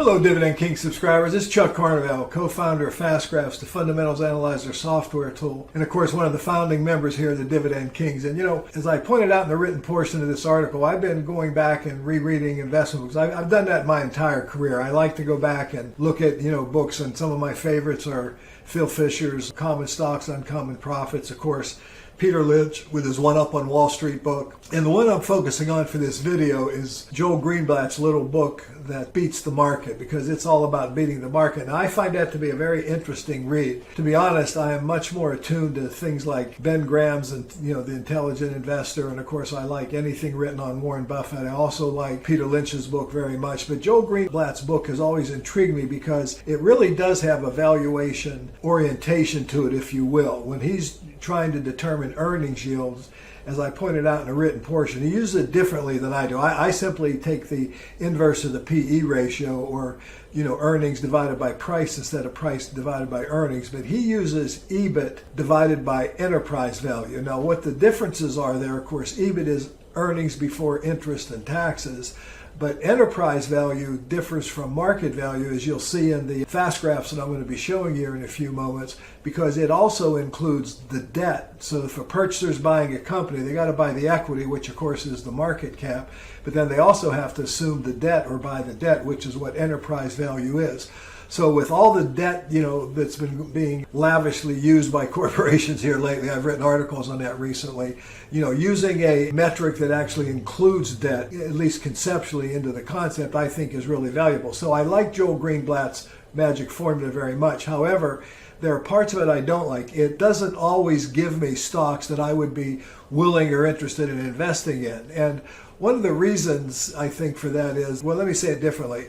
Hello, Dividend King subscribers. It's Chuck Carnevale, co-founder of FastGraphs, the fundamentals analyzer software tool, and of course one of the founding members here of the Dividend Kings. And as I pointed out in the written portion of this article, I've been going back and rereading investment books. I've done that my entire career. I like to go back and look at books, and some of my favorites are Phil Fisher's Common Stocks, Uncommon Profits, of course, Peter Lynch with his One Up on Wall Street book. And the one I'm focusing on for this video is Joel Greenblatt's little book that beats the market, because it's all about beating the market. And I find that to be a very interesting read. To be honest, I am much more attuned to things like Ben Graham's and The Intelligent Investor, and of course I like anything written on Warren Buffett. I also like Peter Lynch's book very much. But Joel Greenblatt's book has always intrigued me because it really does have a valuation orientation to it, if you will. When he's trying to determine earnings yields, as I pointed out in a written portion, he uses it differently than I do. I simply take the inverse of the PE ratio, or earnings divided by price instead of price divided by earnings. But he uses EBIT divided by enterprise value. Now, what the differences are there, of course, EBIT is earnings before interest and taxes. But enterprise value differs from market value, as you'll see in the fast graphs that I'm going to be showing you in a few moments, because it also includes the debt. So if a purchaser's buying a company, they got to buy the equity, which of course is the market cap, but then they also have to assume the debt or buy the debt, which is what enterprise value is. So with all the debt, that's been being lavishly used by corporations here lately, I've written articles on that recently, using a metric that actually includes debt, at least conceptually into the concept, I think is really valuable. So I like Joel Greenblatt's magic formula very much. However, there are parts of it I don't like. It doesn't always give me stocks that I would be willing or interested in investing in. And one of the reasons I think for that is, well, let me say it differently.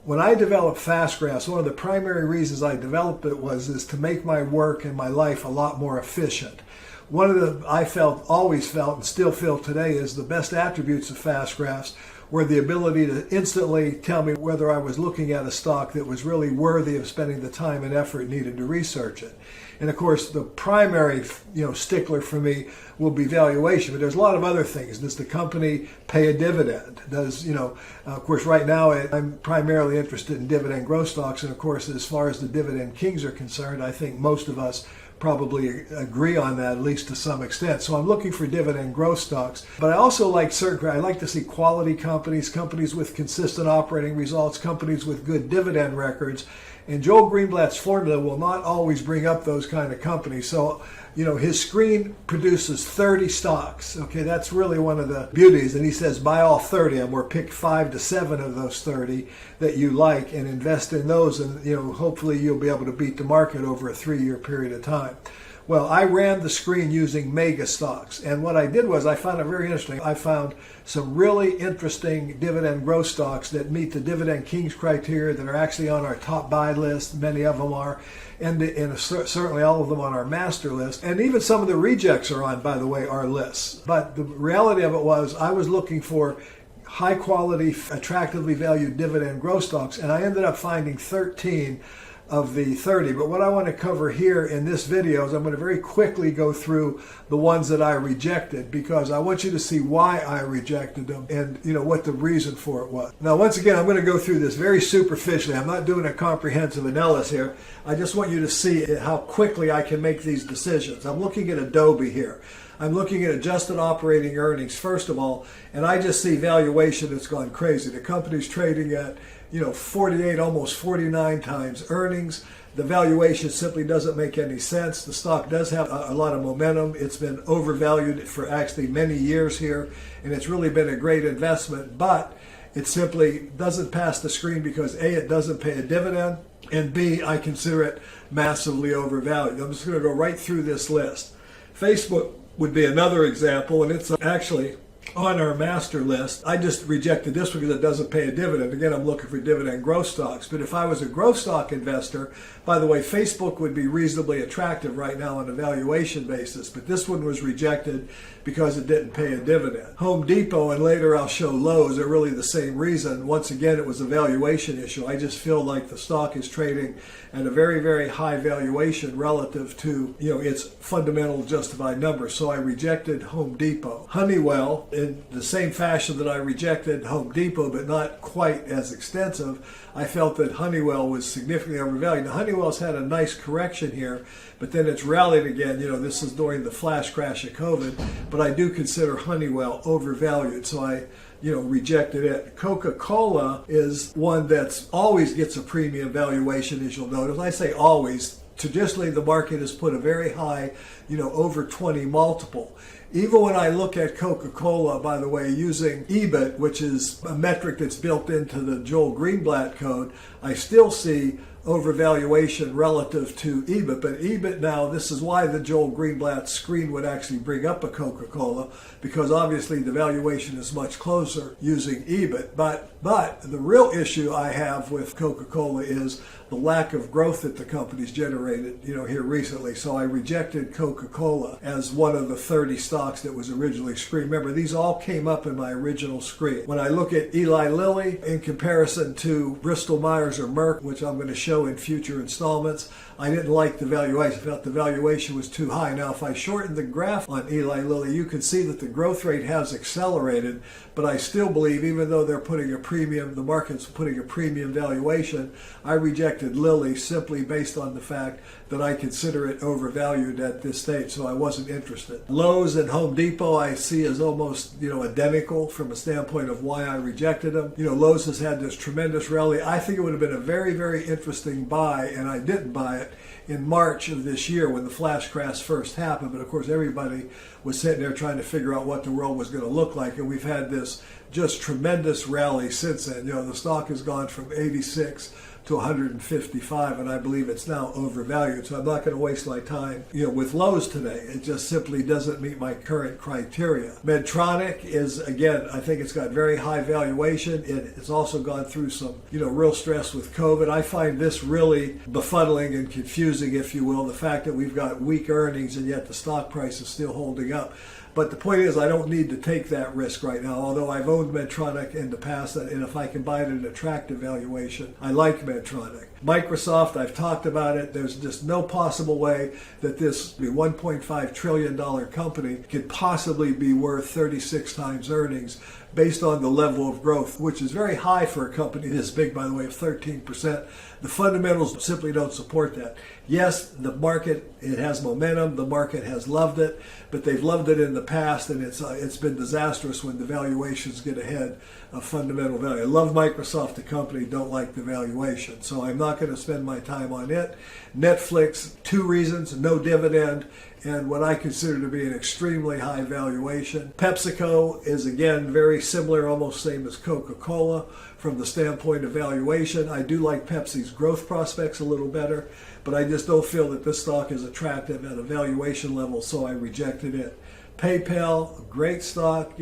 When I developed FastGraphs, one of the primary reasons I developed it is to make my work and my life a lot more efficient. One of the, always felt, and still feel today, is the best attributes of FastGraphs were the ability to instantly tell me whether I was looking at a stock that was really worthy of spending the time and effort needed to research it. And of course, the primary, stickler for me will be valuation. But there's a lot of other things. Does the company pay a dividend? Does, of course, right now I'm primarily interested in dividend growth stocks. And of course, as far as the Dividend Kings are concerned, I think most of us probably agree on that, at least to some extent. So I'm looking for dividend growth stocks. But I also like I like to see quality companies, companies with consistent operating results, companies with good dividend records. And Joel Greenblatt's formula will not always bring up those kind of companies. So, his screen produces 30 stocks. Okay, that's really one of the beauties. And he says, buy all 30 of them, or pick 5 to 7 of those 30 that you like and invest in those. And, hopefully you'll be able to beat the market over a 3-year period of time. Well, I ran the screen using mega stocks. And what I did was I found it very interesting. I found some really interesting dividend growth stocks that meet the Dividend Kings criteria, that are actually on our top buy list. Many of them are. And certainly all of them on our master list. And even some of the rejects are on, by the way, our lists. But the reality of it was I was looking for high quality, attractively valued dividend growth stocks. And I ended up finding 13 of the 30. But what I want to cover here in this video is I'm going to very quickly go through the ones that I rejected, because I want you to see why I rejected them and what the reason for it was. Now, once again, I'm going to go through this very superficially. I'm not doing a comprehensive analysis here. I just want you to see how quickly I can make these decisions. I'm looking at Adobe here. I'm looking at adjusted operating earnings, first of all, and I just see valuation that's gone crazy. The company's trading at 48, almost 49 times earnings. The valuation simply doesn't make any sense. The stock does have a lot of momentum. It's been overvalued for actually many years here, and it's really been a great investment, but it simply doesn't pass the screen because A, it doesn't pay a dividend, and B, I consider it massively overvalued. I'm just going to go right through this list. Facebook would be another example, and it's actually on our master list. I just rejected this because it doesn't pay a dividend. Again, I'm looking for dividend growth stocks. But if I was a growth stock investor, by the way, Facebook would be reasonably attractive right now on a valuation basis, but this one was rejected because it didn't pay a dividend. Home Depot, and later I'll show Lowe's, are really the same reason. Once again, it was a valuation issue. I just feel like the stock is trading at a very, very high valuation relative to its fundamental justified numbers. So I rejected Home Depot. Honeywell in the same fashion that I rejected Home Depot, but not quite as extensive, I felt that Honeywell was significantly overvalued. Now, Honeywell's had a nice correction here, but then it's rallied again. This is during the flash crash of COVID, but I do consider Honeywell overvalued, so I rejected it. Coca-Cola is one that's always gets a premium valuation, as you'll notice. I say always. Traditionally, the market has put a very high, over 20 multiple. Even when I look at Coca-Cola, by the way, using EBIT, which is a metric that's built into the Joel Greenblatt code, I still see overvaluation relative to EBIT. But EBIT now, this is why the Joel Greenblatt screen would actually bring up a Coca-Cola, because obviously the valuation is much closer using EBIT. But the real issue I have with Coca-Cola is the lack of growth that the company's generated, here recently. So I rejected Coca-Cola as one of the 30 stocks that was originally screened. Remember, these all came up in my original screen. When I look at Eli Lilly in comparison to Bristol Myers or Merck, which I'm going to show in future installments, I didn't like the valuation. I felt the valuation was too high. Now, if I shorten the graph on Eli Lilly, you can see that the growth rate has accelerated, but I still believe, even though they're putting a premium, the market's putting a premium valuation, I rejected Lilly simply based on the fact that I consider it overvalued at this stage, so I wasn't interested. Lowe's and Home Depot I see as almost, identical from a standpoint of why I rejected them. Lowe's has had this tremendous rally. I think it would have been a very, very interesting buy, and I didn't buy it in March of this year when the flash crash first happened. But of course, everybody was sitting there trying to figure out what the world was going to look like, and we've had this just tremendous rally since then. The stock has gone from 86 to 155, and I believe it's now overvalued. So I'm not going to waste my time, with Lowe's today. It just simply doesn't meet my current criteria. Medtronic is, again, I think it's got very high valuation. It's also gone through some, real stress with COVID. I find this really befuddling and confusing, if you will, the fact that we've got weak earnings and yet the stock price is still holding up. But the point is, I don't need to take that risk right now, although I've owned Medtronic in the past, and if I can buy it at an attractive valuation, I like Medtronic. Microsoft, I've talked about it. There's just no possible way that this $1.5 trillion company could possibly be worth 36 times earnings based on the level of growth, which is very high for a company this big, by the way, of 13%. The fundamentals simply don't support that. Yes, the market, it has momentum. The market has loved it, but they've loved it in the past, and it's been disastrous when the valuations get ahead of fundamental value. I love Microsoft, the company, don't like the valuation. So I'm not going to spend my time on it. Netflix, 2 reasons: no dividend, and what I consider to be an extremely high valuation. PepsiCo is, again, very similar, almost same as Coca-Cola from the standpoint of valuation. I do like Pepsi's growth prospects a little better, but I just don't feel that this stock is attractive at a valuation level, so I rejected it. PayPal, great stock,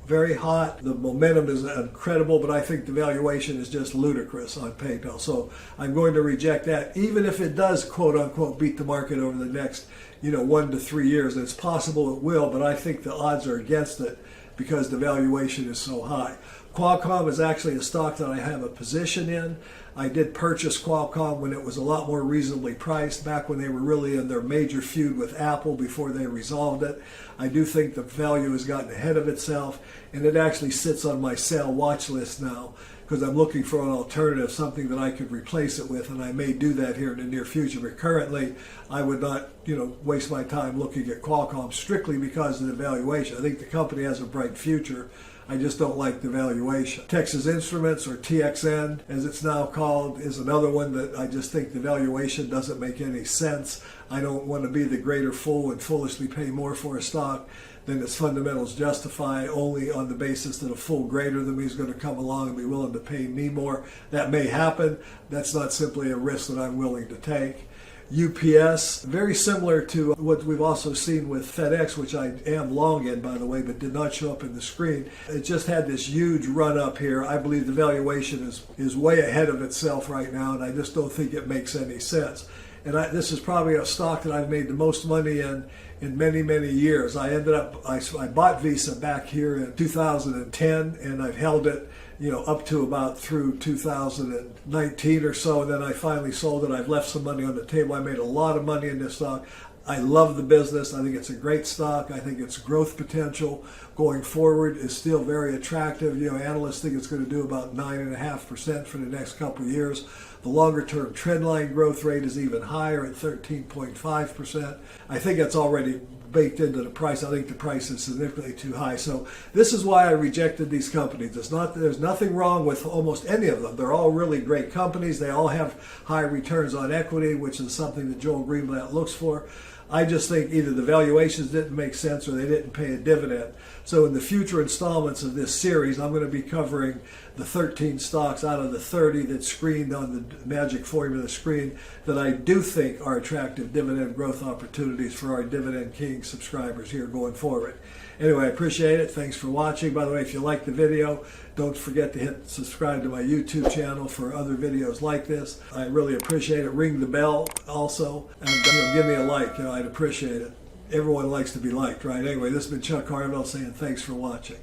very hot. The momentum is incredible, but I think the valuation is just ludicrous on PayPal. So I'm going to reject that, even if it does, quote unquote, beat the market over the next, 1 to 3 years. It's possible it will, but I think the odds are against it because the valuation is so high. Qualcomm is actually a stock that I have a position in. I did purchase Qualcomm when it was a lot more reasonably priced, back when they were really in their major feud with Apple before they resolved it. I do think the value has gotten ahead of itself, and it actually sits on my sell watch list now because I'm looking for an alternative, something that I could replace it with, and I may do that here in the near future. But currently, I would not, waste my time looking at Qualcomm strictly because of the valuation. I think the company has a bright future. I just don't like the valuation. Texas Instruments, or TXN as it's now called, is another one that I just think the valuation doesn't make any sense. I don't want to be the greater fool and foolishly pay more for a stock than its fundamentals justify, only on the basis that a fool greater than me is going to come along and be willing to pay me more. That may happen. That's not simply a risk that I'm willing to take. UPS, very similar to what we've also seen with FedEx, which I am long in, by the way, but did not show up in the screen. It just had this huge run up here. I believe the valuation is way ahead of itself right now, and I just don't think it makes any sense. And this is probably a stock that I've made the most money in many, many years. I bought Visa back here in 2010, and I've held it up to about through 2019 or so, and then I finally sold it. I've left some money on the table. I made a lot of money in this stock. I love the business. I think it's a great stock. I think its growth potential going forward is still very attractive. You know, analysts think it's going to do about 9.5% for the next couple of years. The longer-term trendline growth rate is even higher at 13.5%. I think it's already baked into the price. I think the price is significantly too high. So this is why I rejected these companies. There's nothing wrong with almost any of them. They're all really great companies. They all have high returns on equity, which is something that Joel Greenblatt looks for. I just think either the valuations didn't make sense or they didn't pay a dividend. So in the future installments of this series, I'm going to be covering the 13 stocks out of the 30 that's screened on the Magic Formula screen that I do think are attractive dividend growth opportunities for our Dividend King subscribers here going forward. Anyway, I appreciate it. Thanks for watching. By the way, if you liked the video, don't forget to hit subscribe to my YouTube channel for other videos like this. I really appreciate it. Ring the bell also, and give me a like. I'd appreciate it. Everyone likes to be liked, right? Anyway, this has been Chuck Harville saying thanks for watching.